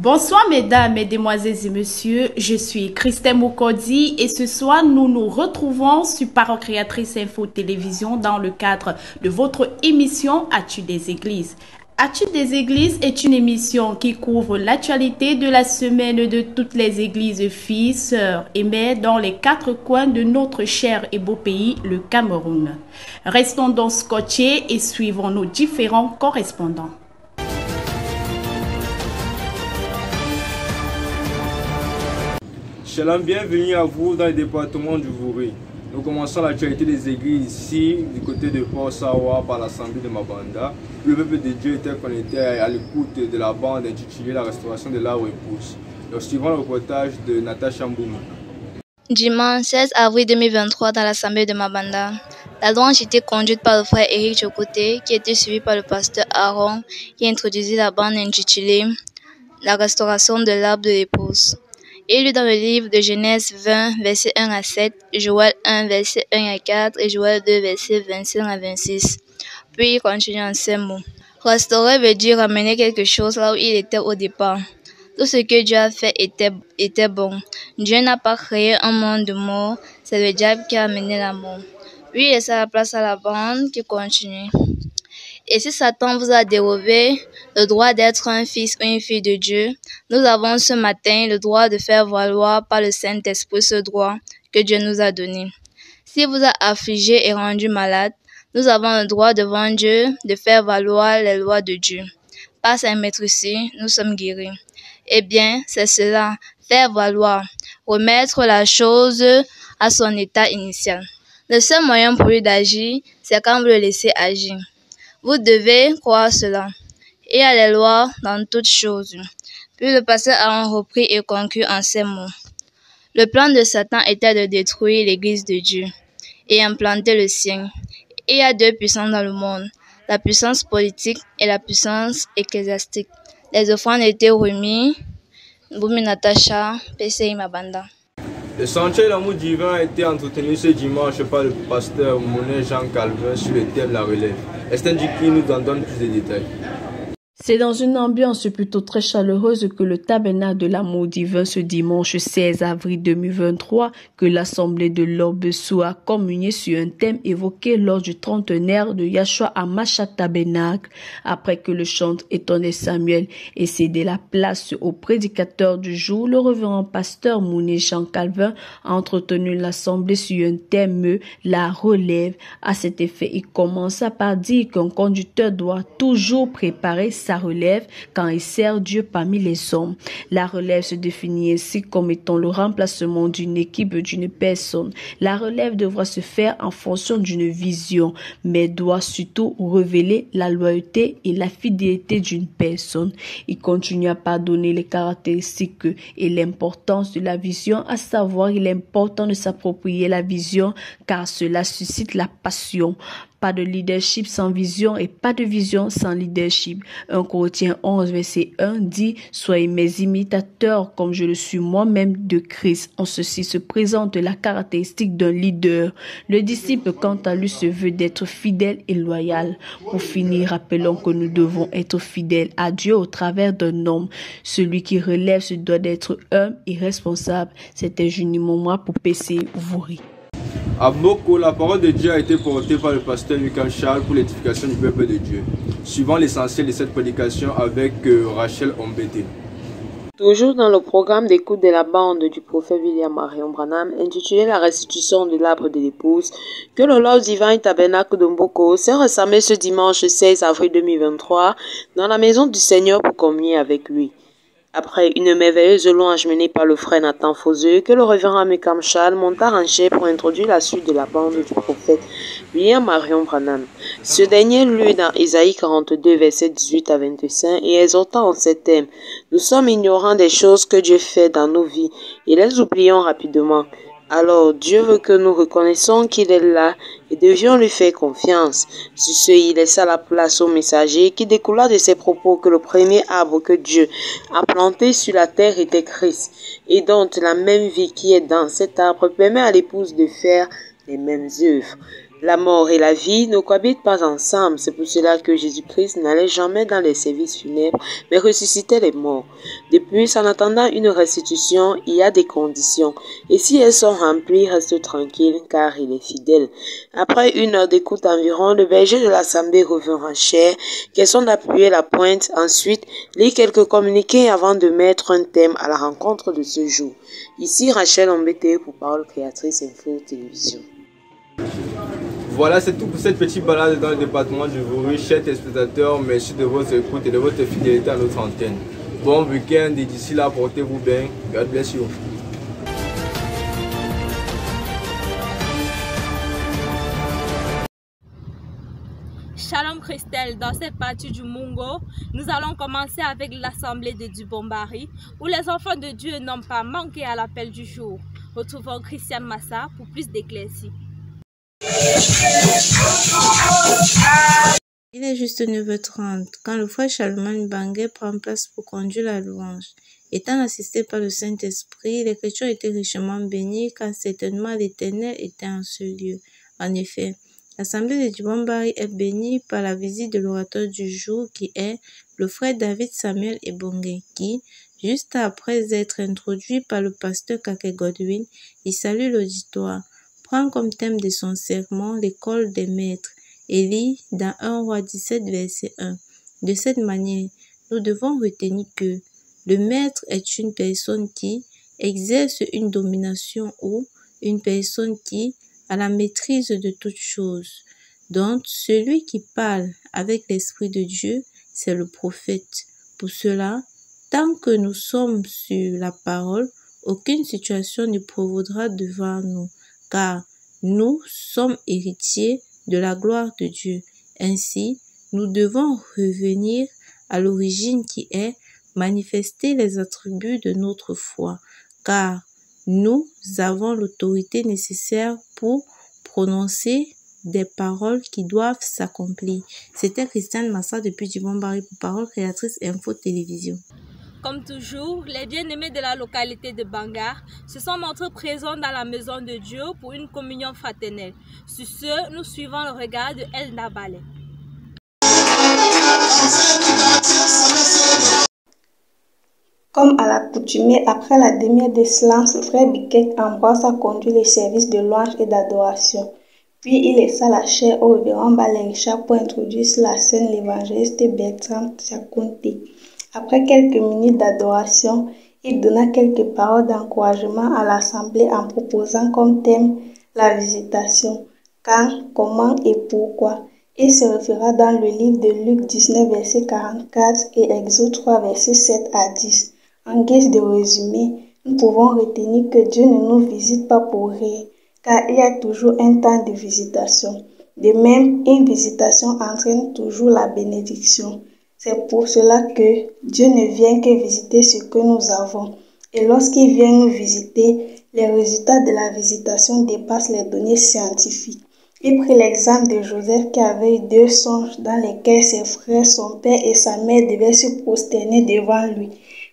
Bonsoir mesdames, mesdemoiselles et messieurs, je suis Christine Mokodi et ce soir nous nous retrouvons sur Parole Créatrice Info Télévision dans le cadre de votre émission As-tu des églises? As-tu des églises est une émission qui couvre l'actualité de la semaine de toutes les églises filles, sœurs et mères dans les quatre coins de notre cher et beau pays, le Cameroun. Restons donc scotchés et suivons nos différents correspondants. Shalom, bienvenue à vous dans le département du Vouri. Nous commençons l'actualité des églises ici, du côté de Port-Sawa, par l'Assemblée de Mabanda. Le peuple de Dieu était connecté à l'écoute de la bande intitulée La restauration de l'arbre épouse. Nous suivons le reportage de Natacha Mboumou. Dimanche 16 avril 2023 dans l'Assemblée de Mabanda, la louange était conduite par le frère Eric Chokoté, qui était suivi par le pasteur Aaron, qui introduisit la bande intitulée La restauration de l'arbre de l'épouse. Il lut dans le livre de Genèse 20, versets 1 à 7, Joël 1, versets 1 à 4 et Joël 2, versets 25 à 26. Puis il continue en ces mots. Restaurer veut dire ramener quelque chose là où il était au départ. Tout ce que Dieu a fait était bon. Dieu n'a pas créé un monde de mort, c'est le diable qui a amené la mort. Puis il laissa la place à la bande qui continue. Et si Satan vous a dérobé le droit d'être un fils ou une fille de Dieu, nous avons ce matin le droit de faire valoir par le Saint-Esprit ce droit que Dieu nous a donné. S'il vous a affligé et rendu malade, nous avons le droit devant Dieu de faire valoir les lois de Dieu. Par sa maîtrise, nous sommes guéris. Eh bien, c'est cela, faire valoir, remettre la chose à son état initial. Le seul moyen pour lui d'agir, c'est quand vous le laissez agir. Vous devez croire cela. Il y a les lois dans toutes choses. Puis le pasteur a repris et conclut en ces mots. Le plan de Satan était de détruire l'église de Dieu et implanter le sien. Il y a deux puissances dans le monde, la puissance politique et la puissance ecclésiastique. Les offrandes étaient remises. Boumi Natacha, PCI Mabanda. Le sentier de l'amour divin a été entretenu ce dimanche par le pasteur Monet Jean Calvin sur le thème La relève. Estelle Diki nous en donne plus de détails. C'est dans une ambiance plutôt très chaleureuse que le tabernacle de l'amour divin ce dimanche 16 avril 2023 que l'Assemblée de l'Orbe-Sou a communié sur un thème évoqué lors du trentenaire de Yahshua à Macha Tabernacle après que le chantre étonné Samuel ait cédé la place au prédicateur du jour. Le révérend pasteur Mouné Jean Calvin a entretenu l'Assemblée sur un thème la relève. À cet effet, il commença par dire qu'un conducteur doit toujours préparer sa relève quand il sert Dieu parmi les hommes. La relève se définit ainsi comme étant le remplacement d'une équipe d'une personne. La relève devra se faire en fonction d'une vision, mais doit surtout révéler la loyauté et la fidélité d'une personne. Il continua par donner les caractéristiques et l'importance de la vision, à savoir il est important de s'approprier la vision car cela suscite la passion. Pas de leadership sans vision et pas de vision sans leadership. 1 Corinthiens 11, verset 1 dit « Soyez mes imitateurs comme je le suis moi-même de Christ ». En ceci se présente la caractéristique d'un leader. Le disciple, quant à lui, se veut d'être fidèle et loyal. Pour finir, rappelons que nous devons être fidèles à Dieu au travers d'un homme. Celui qui relève se doit d'être humble et responsable. C'était Junie Momoa pour PC Vouri. À Boko, la parole de Dieu a été portée par le pasteur Lucas Charles pour l'édification du peuple de Dieu. Suivant l'essentiel de cette prédication avec Rachel Ombete. Toujours dans le programme d'écoute de la bande du prophète William Marion Branham, intitulé La restitution de l'arbre de l'épouse, que le Lord Divine Tabernacle de Mboko s'est rassemblé ce dimanche 16 avril 2023 dans la maison du Seigneur pour communier avec lui. Après une merveilleuse louange menée par le frère Nathan Foseux, que le révérend Mekam Chal monta en chef pour introduire la suite de la bande du prophète William Marion Branham. Ce dernier lut dans Ésaïe 42, versets 18 à 25 et exhortant en ces thèmes. Nous sommes ignorants des choses que Dieu fait dans nos vies et les oublions rapidement. Alors Dieu veut que nous reconnaissions qu'il est là et devions lui faire confiance. Sur ce, il laissa la place au messager qui découla de ses propos que le premier arbre que Dieu a planté sur la terre était Christ, et dont la même vie qui est dans cet arbre permet à l'épouse de faire les mêmes œuvres. La mort et la vie ne cohabitent pas ensemble. C'est pour cela que Jésus-Christ n'allait jamais dans les services funèbres, mais ressuscitait les morts. De plus, en attendant une restitution, il y a des conditions. Et si elles sont remplies, reste tranquille, car il est fidèle. Après 1 heure d'écoute environ, le berger de l'assemblée revint en chair, question d'appuyer la pointe. Ensuite, lit quelques communiqués avant de mettre un thème à la rencontre de ce jour. Ici, Rachel Ombete pour Parole Créatrice Info Télévision. Voilà, c'est tout pour cette petite balade dans le département du Vouri. Chers téléspectateurs, merci de votre écoute et de votre fidélité à notre antenne. Bon week-end et d'ici là, portez-vous bien. God bless you. Shalom Christelle, dans cette partie du Mungo, nous allons commencer avec l'assemblée de Dubombari, où les enfants de Dieu n'ont pas manqué à l'appel du jour. Retrouvons Christiane Massa pour plus d'éclaircies. Il est juste 9h30 quand le frère Charlemagne Banguet prend place pour conduire la louange. Étant assisté par le Saint-Esprit, l'écriture était richement bénie car certainement l'Éternel était en ce lieu. En effet, l'assemblée de Dubombari est bénie par la visite de l'orateur du jour qui est le frère David Samuel Ebongue qui, juste après être introduit par le pasteur Kake Godwin, il salue l'auditoire, prend comme thème de son sermon l'école des maîtres et lit dans 1 Roi 17 verset 1. De cette manière, nous devons retenir que le maître est une personne qui exerce une domination ou une personne qui a la maîtrise de toutes choses. Donc, celui qui parle avec l'Esprit de Dieu, c'est le prophète. Pour cela, tant que nous sommes sur la parole, aucune situation ne prévaudra devant nous, car nous sommes héritiers de la gloire de Dieu. Ainsi, nous devons revenir à l'origine qui est manifester les attributs de notre foi, car nous avons l'autorité nécessaire pour prononcer des paroles qui doivent s'accomplir. C'était Christiane Massa depuis Dubombari pour Parole Créatrice Info Télévision. Comme toujours, les bien-aimés de la localité de Bangar se sont montrés présents dans la maison de Dieu pour une communion fraternelle. Sur ce, nous suivons le regard de El Nabale. Comme à l'accoutumée, après la demi-heure de silence, le frère Biquet Ambroise a conduit les services de louange et d'adoration. Puis il laissa la chaire au révérend Balé Richard pour introduire sur la scène l'évangéliste Bertrand Tchakounte. Après quelques minutes d'adoration, il donna quelques paroles d'encouragement à l'assemblée en proposant comme thème la visitation, quand, comment et pourquoi. Il se référa dans le livre de Luc 19, verset 44 et Exode 3, verset 7 à 10. En guise de résumé, nous pouvons retenir que Dieu ne nous visite pas pour rien, car il y a toujours un temps de visitation. De même, une visitation entraîne toujours la bénédiction. C'est pour cela que Dieu ne vient que visiter ce que nous avons. Et lorsqu'il vient nous visiter, les résultats de la visitation dépassent les données scientifiques. Il prit l'exemple de Joseph qui avait eu 2 songes dans lesquels ses frères, son père et sa mère devaient se prosterner devant lui.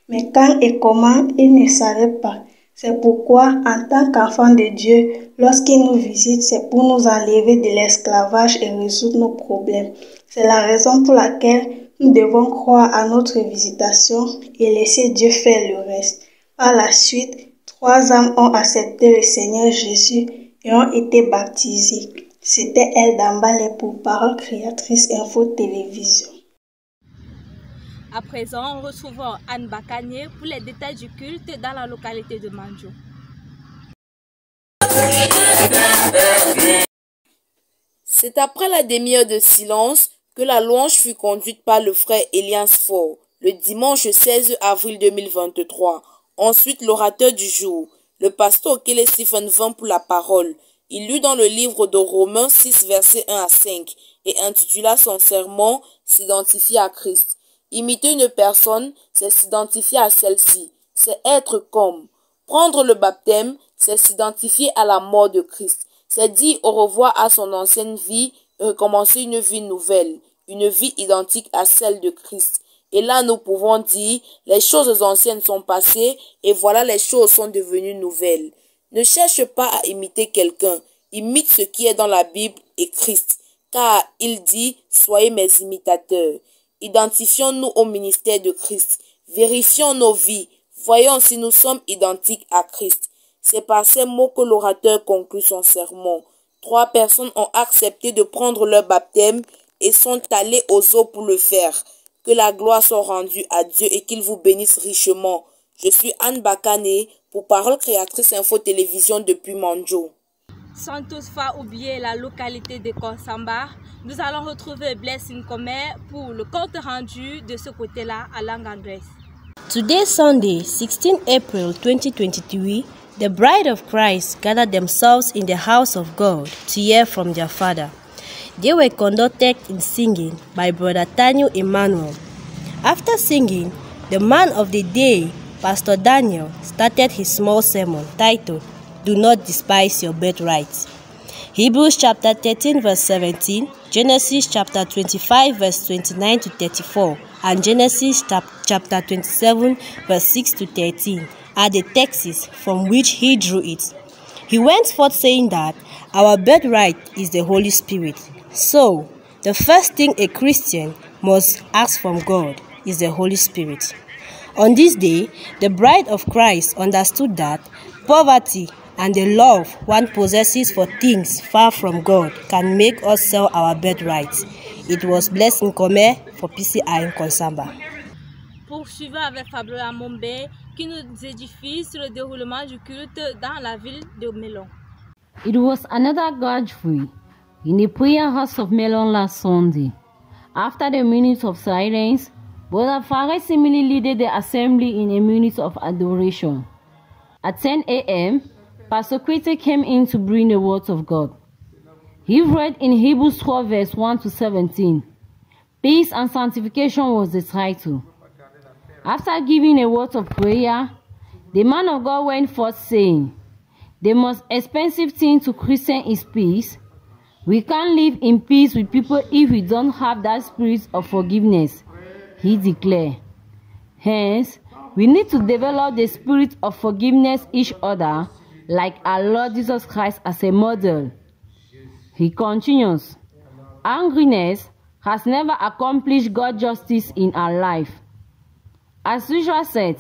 Mais quand et comment, il ne savait pas. C'est pourquoi, en tant qu'enfant de Dieu, lorsqu'il nous visite, c'est pour nous enlever de l'esclavage et résoudre nos problèmes. C'est la raison pour laquelle nous devons croire à notre visitation et laisser Dieu faire le reste. Par la suite, 3 âmes ont accepté le Seigneur Jésus et ont été baptisées. C'était El Dambale pour Parole Créatrice Info Télévision. À présent, retrouvons Anne Bakanier pour les détails du culte dans la localité de Manjo. C'est après la demi-heure de silence que la louange fut conduite par le frère Elias Faure, le dimanche 16 avril 2023. Ensuite, l'orateur du jour, le pasteur Okele Stephen vint pour la parole. Il lut dans le livre de Romains 6, versets 1 à 5 et intitula son sermon « S'identifier à Christ ». Imiter une personne, c'est s'identifier à celle-ci, c'est être comme. Prendre le baptême, c'est s'identifier à la mort de Christ, c'est dire au revoir à son ancienne vie et recommencer une vie nouvelle, une vie identique à celle de Christ. Et là, nous pouvons dire, les choses anciennes sont passées et voilà les choses sont devenues nouvelles. Ne cherche pas à imiter quelqu'un, imite ce qui est dans la Bible et Christ, car il dit « Soyez mes imitateurs ». Identifions-nous au ministère de Christ, vérifions nos vies, voyons si nous sommes identiques à Christ. C'est par ces mots que l'orateur conclut son sermon. 3 personnes ont accepté de prendre leur baptême et sont allées aux eaux pour le faire. Que la gloire soit rendue à Dieu et qu'il vous bénisse richement. Je suis Anne Bakane pour Parole Créatrice Info Télévision depuis Manjo. Sans toutefois oublier la localité de Konsamba, nous allons retrouver Blaise Nkome pour le compte rendu de ce côté-là à langue anglaise. Today, Sunday, 16 April 2023, the bride of Christ gathered themselves in the house of God to hear from their Father. They were conducted in singing by Brother Daniel Emmanuel. After singing, the man of the day, Pastor Daniel, started his small sermon titled, Do Not Despise Your Birthright. Hebrews chapter 13 verse 17, Genesis chapter 25 verse 29 to 34, and Genesis chapter 27 verse 6 to 13 are the texts from which he drew it. He went forth saying that our birthright is the Holy Spirit. So, the first thing a Christian must ask from God is the Holy Spirit. On this day, the bride of Christ understood that poverty and the love one possesses for things far from God can make us sell our birthright. It was Blaise Nkome for PCI Konsamba. Poursuivons avec Fabiola Mombe qui nous édifie sur le déroulement du culte dans la ville de Melon. It was another gathering in the prayer house of Melon last Sunday. After the minute of silence, Brother Fares similarly led the assembly in a minute of adoration. At 10 a.m., Pastor Kwete came in to bring the words of God. He read in Hebrews 12 verse 1 to 17. Peace and sanctification was the title. After giving a word of prayer, the man of God went forth saying, the most expensive thing to Christian is peace. We can't live in peace with people if we don't have that spirit of forgiveness, he declared. Hence, we need to develop the spirit of forgiveness each other like our Lord Jesus Christ as a model. He continues, angriness has never accomplished God's justice in our life. As usual said,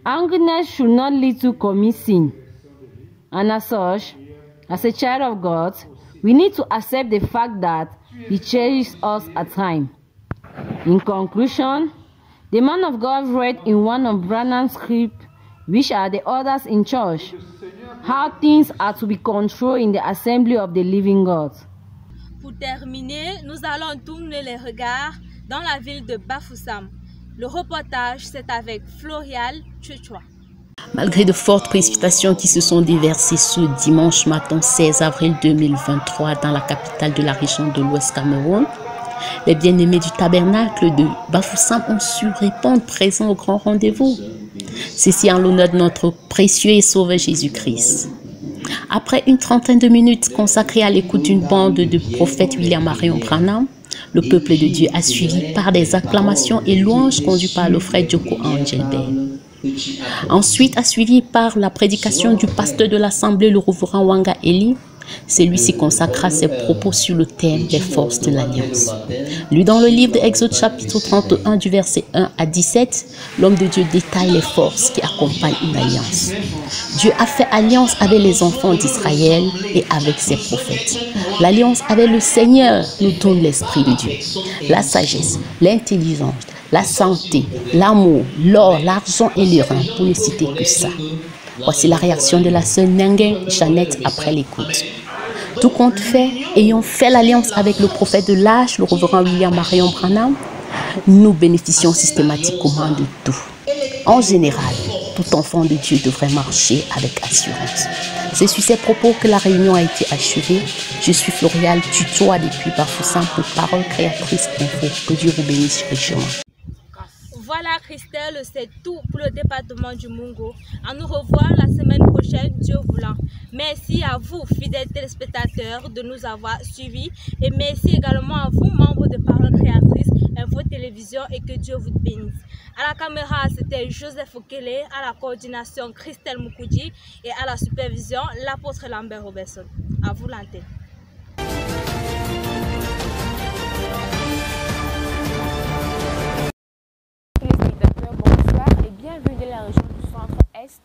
angriness should not lead to commit sin. And as such, as a child of God, we need to accept the fact that He cherishes us at times. In conclusion, the man of God read in one of Branham's scripts, which are the others in church, how things are to be controlled in the assembly of the living God. Pour terminer, nous allons tourner les regards dans la ville de Bafoussam. Le reportage, c'est avec Florial Tchouchoua. Malgré de fortes précipitations qui se sont déversées ce dimanche matin 16 avril 2023 dans la capitale de la région de l'Ouest Cameroun, les bien-aimés du tabernacle de Bafoussam ont su répondre présents au grand rendez-vous. Ceci en l'honneur de notre précieux et sauveur Jésus-Christ. Après une trentaine de minutes consacrées à l'écoute d'une bande de prophètes William Marion Branham, le peuple de Dieu a suivi par des acclamations et louanges conduits par le frère Djoko Angelbert. Ensuite a suivi par la prédication du pasteur de l'Assemblée, le révérend Wanga Eli. Celui-ci consacra ses propos sur le thème des forces de l'Alliance. Lu dans le livre d'Exode chapitre 31 du verset 1 à 17, l'homme de Dieu détaille les forces qui accompagnent une alliance. Dieu a fait alliance avec les enfants d'Israël et avec ses prophètes. L'alliance avec le Seigneur nous donne l'Esprit de Dieu, la sagesse, l'intelligence, la santé, l'amour, l'or, l'argent et les reins, pour ne citer que ça. Voici la réaction de la sœur Nengen Jeannette après l'écoute. Tout compte fait, ayant fait l'alliance avec le prophète de l'âge, le révérend William Marion Branham, nous bénéficions systématiquement de tout. En général, tout enfant de Dieu devrait marcher avec assurance. C'est sur ces propos que la réunion a été achevée. Je suis Florial Tchouchoua depuis Bafoussam pour Parole Créatrice Info. Que Dieu vous bénisse richement. Voilà Christelle, c'est tout pour le département du Mungo. À nous revoir la semaine prochaine, Dieu voulant. Merci à vous, fidèles téléspectateurs, de nous avoir suivis. Et merci également à vous, membres de Parole Créatrice Info Télé. télévision et que Dieu vous bénisse. À la caméra, c'était Joseph Okele, à la coordination Christelle Moukoudi et à la supervision l'apôtre Lambert Robertson. À vous l'antenne. Téléspectateurs, bonsoir et bienvenue dans la région du centre-est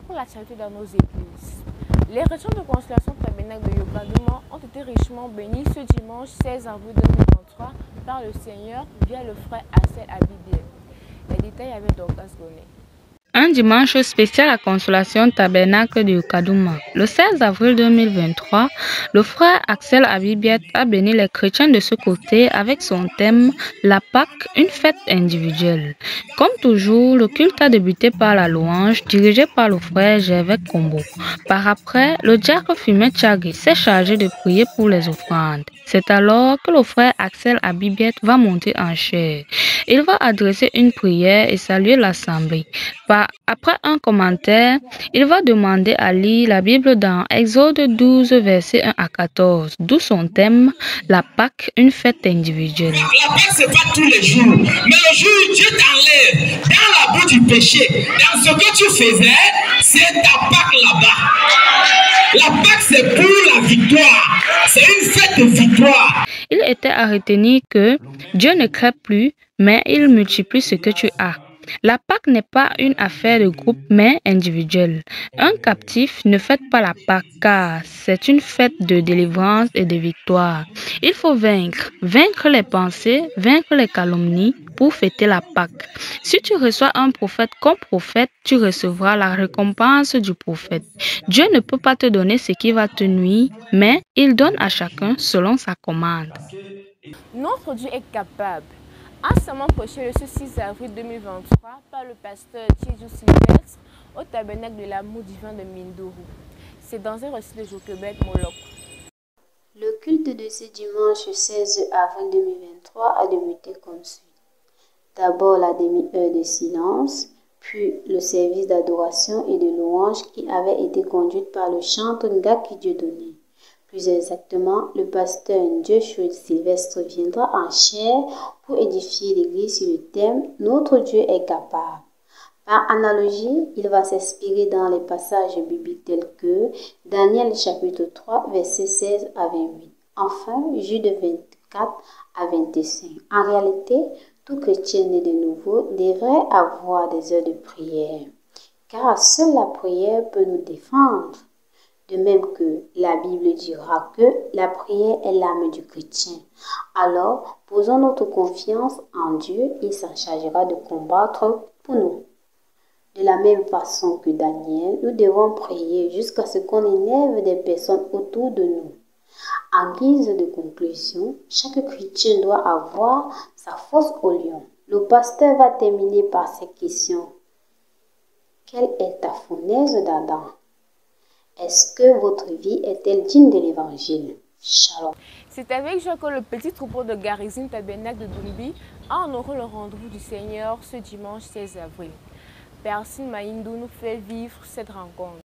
pour la charité dans nos églises. Les régions de consolation tabernacle de Yokadouma ont été richement bénies ce dimanche 16 avril 2023 par le Seigneur via le frère Axel Abibiel. Les détails avec Dorcas Goné. Un dimanche spécial à Consolation Tabernacle de Yokadouma. Le 16 avril 2023, le frère Axel Abibiet a béni les chrétiens de ce côté avec son thème « La Pâque, une fête individuelle ». Comme toujours, le culte a débuté par la louange dirigée par le frère Gervais Combo. Par après, le diacre Fumet Tchagui s'est chargé de prier pour les offrandes. C'est alors que le frère Axel Abibiet va monter en chair. Il va adresser une prière et saluer l'assemblée. Après un commentaire, il va demander à lire la Bible dans Exode 12, versets 1 à 14, d'où son thème, la Pâque, une fête individuelle. La Pâque, ce n'est pas tous les jours, mais le jour où Dieu t'enlève dans la boue du péché, dans ce que tu faisais, c'est ta Pâque là-bas. La Pâque, c'est pour la victoire, c'est une fête de victoire. Il était à retenir que Dieu ne crée plus, mais il multiplie ce que tu as. La Pâque n'est pas une affaire de groupe, mais individuelle. Un captif ne fête pas la Pâque, car c'est une fête de délivrance et de victoire. Il faut vaincre les pensées, vaincre les calomnies pour fêter la Pâque. Si tu reçois un prophète comme prophète, tu recevras la récompense du prophète. Dieu ne peut pas te donner ce qui va te nuire, mais il donne à chacun selon sa commande. Notre Dieu est capable. Un sermon prêché le 6 avril 2023 par le pasteur Tiedjou Sylvestre au tabernacle de l'amour divin de Mindourou. C'est dans un récit de Joquebed Moloch. Le culte de ce dimanche 16 avril 2023 a débuté comme suit. D'abord la demi-heure de silence, puis le service d'adoration et de louange qui avait été conduite par le chanteur Ngaki Dieudonné. Plus exactement, le pasteur Joshua Sylvestre viendra en chair pour édifier l'église sur le thème « Notre Dieu est capable ». Par analogie, il va s'inspirer dans les passages bibliques tels que Daniel chapitre 3, versets 16 à 28. Enfin, Jude 24 à 25. En réalité, tout chrétien né de nouveau devrait avoir des heures de prière, car seule la prière peut nous défendre. De même que la Bible dira que la prière est l'âme du chrétien. Alors, posons notre confiance en Dieu, il s'en chargera de combattre pour nous. De la même façon que Daniel, nous devons prier jusqu'à ce qu'on énerve des personnes autour de nous. En guise de conclusion, chaque chrétien doit avoir sa force au lion. Le pasteur va terminer par cette question. Quelle est ta fournaise d'Adam? Est-ce que votre vie est-elle digne de l'évangile? Shalom. C'est avec joie que le petit troupeau de Garizim Tabernacle de Dumbi a honoré le rendez-vous du Seigneur ce dimanche 16 avril. Persine Maïndou nous fait vivre cette rencontre.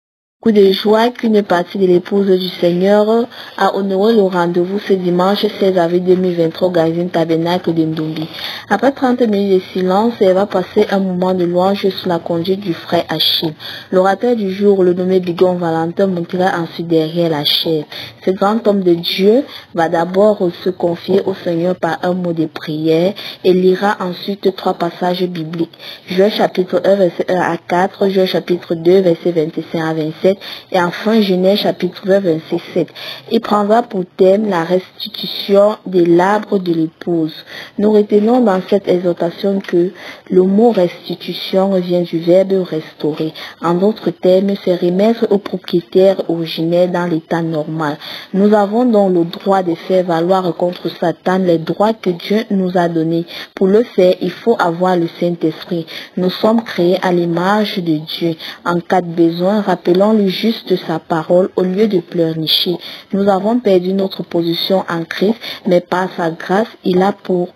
Coup de joie qu'une partie de l'épouse du Seigneur a honoré le rendez-vous ce dimanche 16 avril 2023 au Garizim Tabernacle de Ndumbi. Après 30 minutes de silence, elle va passer un moment de louange sous la conduite du frère Achille. L'orateur du jour, le nommé Bigon Valentin, montera ensuite derrière la chaire. Ce grand homme de Dieu va d'abord se confier au Seigneur par un mot de prière et lira ensuite 3 passages bibliques. Joël chapitre 1, verset 1 à 4, Joël chapitre 2, verset 25 à 27, et enfin Genèse chapitre 20 verset 7. Il prendra pour thème la restitution de l'arbre de l'épouse. Nous retenons dans cette exhortation que le mot restitution vient du verbe restaurer. En d'autres termes, c'est remettre au propriétaire originel dans l'état normal. Nous avons donc le droit de faire valoir contre Satan les droits que Dieu nous a donnés. Pour le faire, il faut avoir le Saint-Esprit. Nous sommes créés à l'image de Dieu. En cas de besoin, rappelons-le juste sa parole au lieu de pleurnicher. Nous avons perdu notre position en Christ, mais par sa grâce, il a pourvu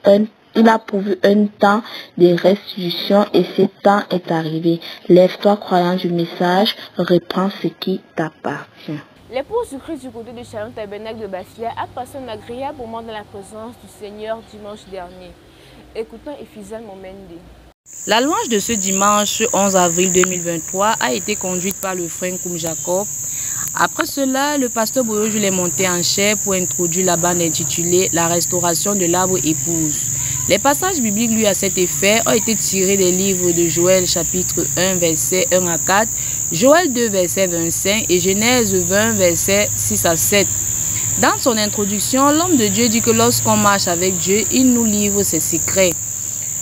un temps de restitution et ce temps est arrivé. Lève-toi, croyant du message, reprends ce qui t'appartient. L'épouse du Christ du côté de Shalom Tabernacle de Bafia a passé un agréable moment dans la présence du Seigneur dimanche dernier. Écoutons Ephysian Momendi. La louange de ce dimanche 11 avril 2023 a été conduite par le frère Koum Jacob. Après cela, le pasteur Boyo est monté en chair pour introduire la bande intitulée « La restauration de l'arbre épouse ». Les passages bibliques lus à cet effet ont été tirés des livres de Joël chapitre 1 versets 1 à 4, Joël 2 verset 25 et Genèse 20 versets 6 à 7. Dans son introduction, l'homme de Dieu dit que lorsqu'on marche avec Dieu, il nous livre ses secrets.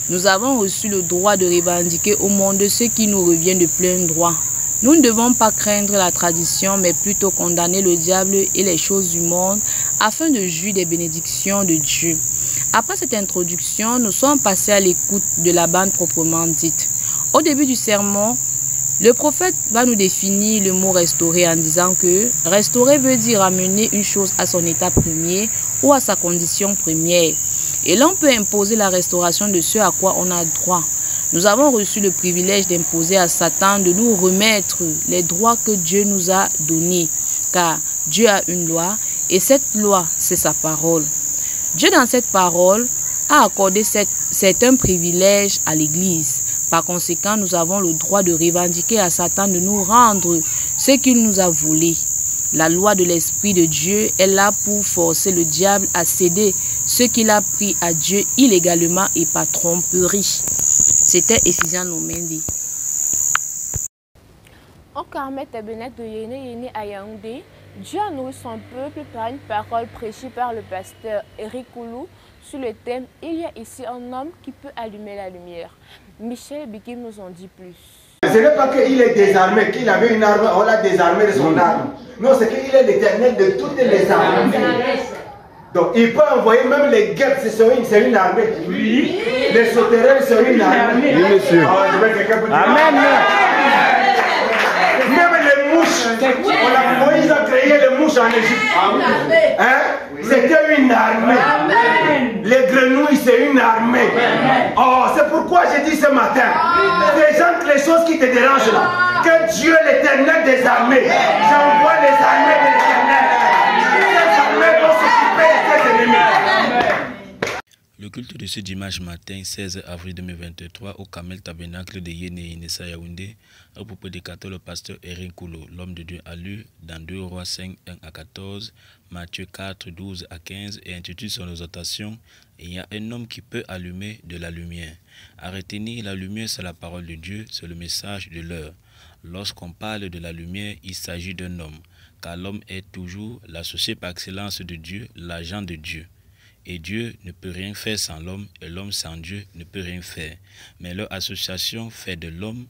Nous avons reçu le droit de revendiquer au monde ce qui nous revient de plein droit. Nous ne devons pas craindre la tradition, mais plutôt condamner le diable et les choses du monde afin de jouir des bénédictions de Dieu. Après cette introduction, nous sommes passés à l'écoute de la bande proprement dite. Au début du sermon, le prophète va nous définir le mot restaurer en disant que restaurer veut dire ramener une chose à son état premier ou à sa condition première. Et l'on peut imposer la restauration de ce à quoi on a droit. Nous avons reçu le privilège d'imposer à Satan de nous remettre les droits que Dieu nous a donnés, car Dieu a une loi et cette loi, c'est sa parole. Dieu, dans cette parole, a accordé certains privilèges à l'Église. Par conséquent, nous avons le droit de revendiquer à Satan de nous rendre ce qu'il nous a volé. La loi de l'Esprit de Dieu est là pour forcer le diable à céder ce qu'il a pris à Dieu illégalement et par tromperie. C'était Ephysian Momendi. Au Carmel Tabernacle de Yéné à Yaoundé, Dieu a nourri son peuple par une parole prêchée par le pasteur Eric Koulou sur le thème « Il y a ici un homme qui peut allumer la lumière ». Michel Bikim nous en dit plus. Ce n'est pas qu'il est désarmé, qu'il avait une arme, on l'a désarmé de son arme. Non, c'est qu'il est l'éternel de toutes les armées. Donc il peut envoyer même les guêpes, c'est une armée. Oui. Les sauterelles, c'est une armée. Oui, monsieur. Amen. Même les mouches, Moïse a créé les mouches en Égypte. Hein? C'était une armée. Amen. Les grenouilles, c'est une armée. Oh, c'est pourquoi j'ai dit ce matin, les choses qui te dérangent là, que Dieu l'éternel des armées, j'envoie les armées de l'éternel. Les armées vont s'occuper de ses ennemis. Le culte de ce dimanche matin, 16 avril 2023, au Carmel Tabernacle de Yéné à Yaoundé, au propos des 14, le pasteur Erin Koulou, l'homme de Dieu, a lu dans 2 Rois 5, 1 à 14, Matthieu 4, 12 à 15 et intitule son exhortation « Il y a un homme qui peut allumer de la lumière ». À retenir, la lumière, c'est la parole de Dieu, c'est le message de l'heure. Lorsqu'on parle de la lumière, il s'agit d'un homme, car l'homme est toujours l'associé par excellence de Dieu, l'agent de Dieu. Et Dieu ne peut rien faire sans l'homme, et l'homme sans Dieu ne peut rien faire. Mais leur association fait de l'homme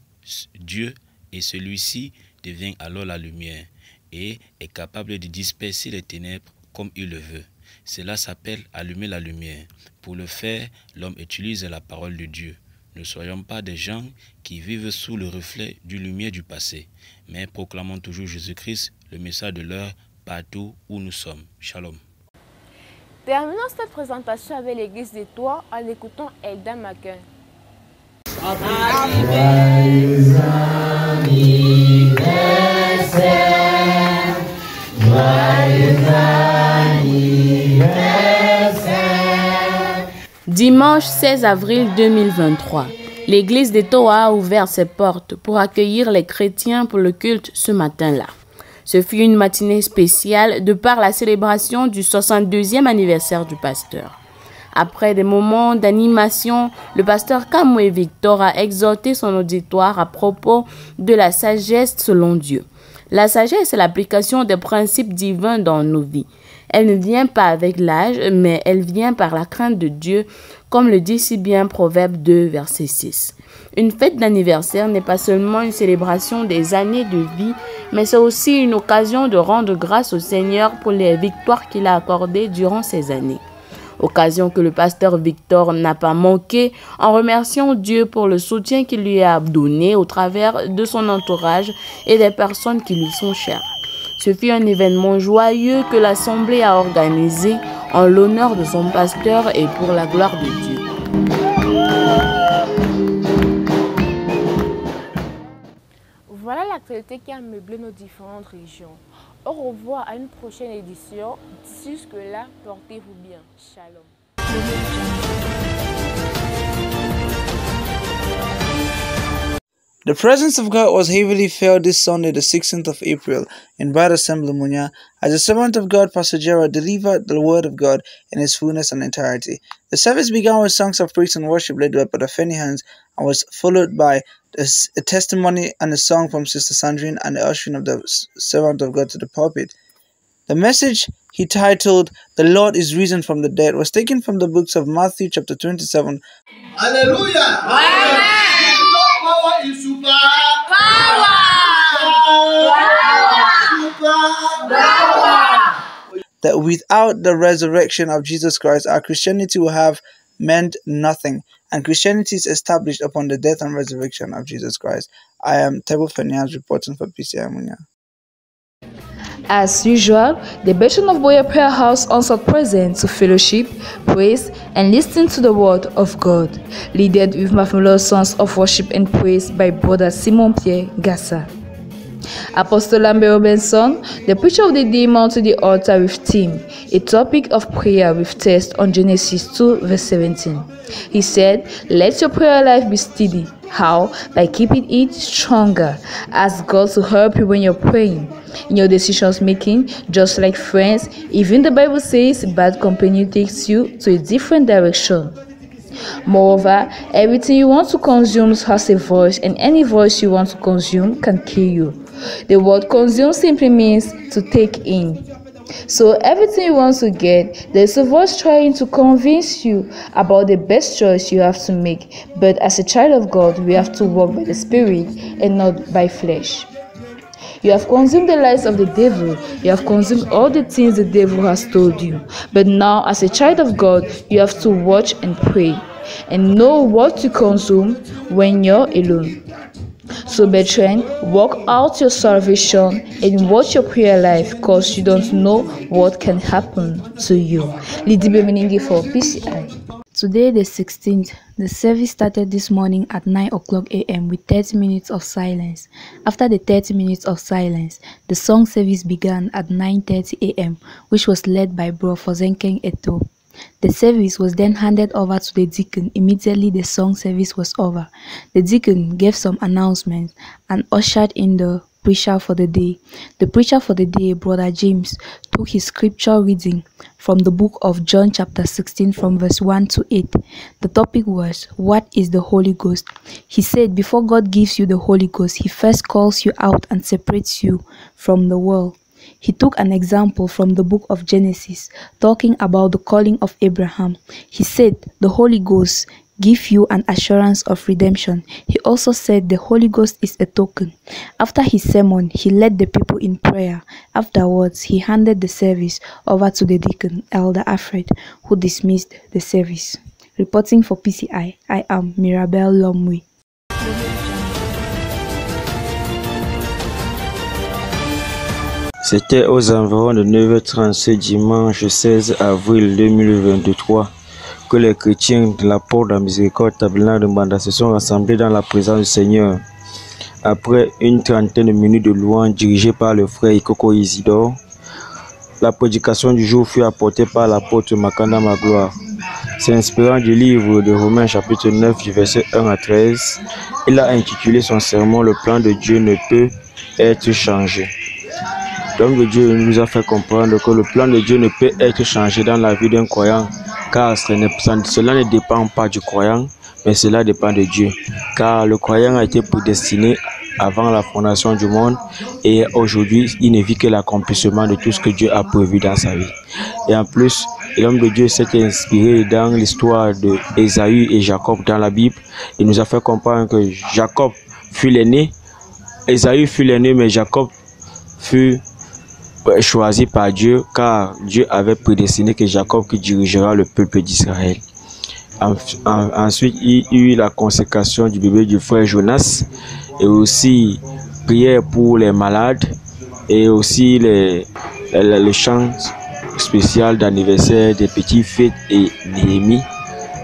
Dieu, et celui-ci devient alors la lumière, et est capable de disperser les ténèbres comme il le veut. Cela s'appelle allumer la lumière. Pour le faire, l'homme utilise la parole de Dieu. Ne soyons pas des gens qui vivent sous le reflet du lumière du passé, mais proclamons toujours Jésus-Christ, le message de l'heure, partout où nous sommes. Shalom. Terminons cette présentation avec l'église des Toits en écoutant Elda Maquin. Dimanche 16 avril 2023, l'église des Toits a ouvert ses portes pour accueillir les chrétiens pour le culte ce matin-là. Ce fut une matinée spéciale de par la célébration du 62e anniversaire du pasteur. Après des moments d'animation, le pasteur Kamwe Victor a exhorté son auditoire à propos de la sagesse selon Dieu. La sagesse est l'application des principes divins dans nos vies. Elle ne vient pas avec l'âge, mais elle vient par la crainte de Dieu, comme le dit si bien Proverbe 2, verset 6. Une fête d'anniversaire n'est pas seulement une célébration des années de vie, mais c'est aussi une occasion de rendre grâce au Seigneur pour les victoires qu'il a accordées durant ces années. Occasion que le pasteur Victor n'a pas manqué en remerciant Dieu pour le soutien qu'il lui a donné au travers de son entourage et des personnes qui lui sont chères. Ce fut un événement joyeux que l'Assemblée a organisé en l'honneur de son pasteur et pour la gloire de Dieu. Voilà l'actualité qui a meublé nos différentes régions. Au revoir à une prochaine édition. D'ici jusque-là, portez-vous bien. Shalom. The presence of God was heavily felt this Sunday, the 16th of April, in Bride Assembly Munya, as the servant of God, Pastor Gerard, delivered the word of God in its fullness and entirety. The service began with songs of praise and worship led by Brother Fanny Hans and was followed by a testimony and a song from Sister Sandrine and the ushering of the servant of God to the pulpit. The message he titled, "The Lord is Risen from the Dead," was taken from the books of Matthew chapter 27. Hallelujah! Amen! Power is super! Power! That without the resurrection of Jesus Christ, our Christianity will have meant nothing, and Christianity is established upon the death and resurrection of Jesus Christ. I am Tebo Fenias reporting for PCI Munya. As usual, the Bethlehem of Boya Prayer House also present to fellowship, praise, and listen to the word of God, led with marvelous songs of worship and praise by Brother Simon Pierre Gassa. Apostle Lambert Robinson, the preacher of the day, mounted the altar with theme, a topic of prayer with text on Genesis 2 verse 17. He said, "Let your prayer life be steady." How? By keeping it stronger. Ask God to help you when you're praying, in your decisions making, just like friends. Even the Bible says bad company takes you to a different direction. Moreover, everything you want to consume has a voice, and any voice you want to consume can kill you. The word consume simply means to take in. So everything you want to get, there's a voice trying to convince you about the best choice you have to make. But as a child of God, we have to walk by the Spirit and not by flesh. You have consumed the lies of the devil. You have consumed all the things the devil has told you. But now, as a child of God, you have to watch and pray and know what to consume when you're alone. So, brethren, work out your salvation and watch your prayer life, because you don't know what can happen to you. Lidibe Meningi for PCI. Today, the 16th, the service started this morning at 9 o'clock a.m. with 30 minutes of silence. After the 30 minutes of silence, the song service began at 9:30 a.m., which was led by Bro Fozenkeng Eto. The service was then handed over to the deacon. Immediately the song service was over, the deacon gave some announcements and ushered in the preacher for the day. The preacher for the day, Brother James, took his scripture reading from the book of John chapter 16 from verse 1 to 8. The topic was, "What is the Holy Ghost?" He said, before God gives you the Holy Ghost, he first calls you out and separates you from the world. He took an example from the book of Genesis, talking about the calling of Abraham. He said, the Holy Ghost give you an assurance of redemption. He also said the Holy Ghost is a token. After his sermon, he led the people in prayer. Afterwards, he handed the service over to the deacon, Elder Alfred, who dismissed the service. Reporting for PCI, I am Mirabel Lomwe. C'était aux environs de 9h30 ce dimanche 16 avril 2023 que les chrétiens de la porte de la miséricorde tabernacle de Mbanda se sont rassemblés dans la présence du Seigneur. Après une trentaine de minutes de louange dirigée par le frère Ikoko Isidore, la prédication du jour fut apportée par l'apôtre Makanda Magloire. S'inspirant du livre de Romains chapitre 9 du verset 1 à 13, il a intitulé son sermon « Le plan de Dieu ne peut être changé ». L'homme de Dieu nous a fait comprendre que le plan de Dieu ne peut être changé dans la vie d'un croyant, car cela ne dépend pas du croyant, mais cela dépend de Dieu. Car le croyant a été prédestiné avant la fondation du monde et aujourd'hui, il ne vit que l'accomplissement de tout ce que Dieu a prévu dans sa vie. Et en plus, l'homme de Dieu s'est inspiré dans l'histoire de Ésaü et Jacob dans la Bible. Il nous a fait comprendre que Jacob fut l'aîné, Ésaü fut l'aîné, mais Jacob fut choisi par Dieu, car Dieu avait prédestiné que Jacob qui dirigera le peuple d'Israël. Ensuite, il y eut la consécration du bébé du frère Jonas et aussi prière pour les malades et aussi le chant spécial d'anniversaire des petits fêtes et Néhémie.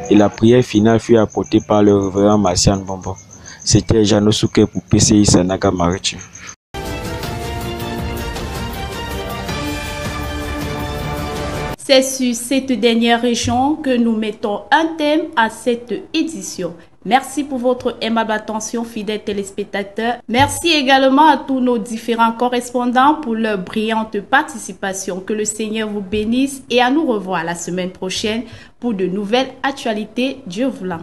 Et la prière finale fut apportée par le révérend Marcian Bombo. C'était Janosuke pour PCI Sanaga Maritime. C'est sur cette dernière région que nous mettons un thème à cette édition. Merci pour votre aimable attention, fidèles téléspectateurs. Merci également à tous nos différents correspondants pour leur brillante participation. Que le Seigneur vous bénisse et à nous revoir la semaine prochaine pour de nouvelles actualités. Dieu voulant.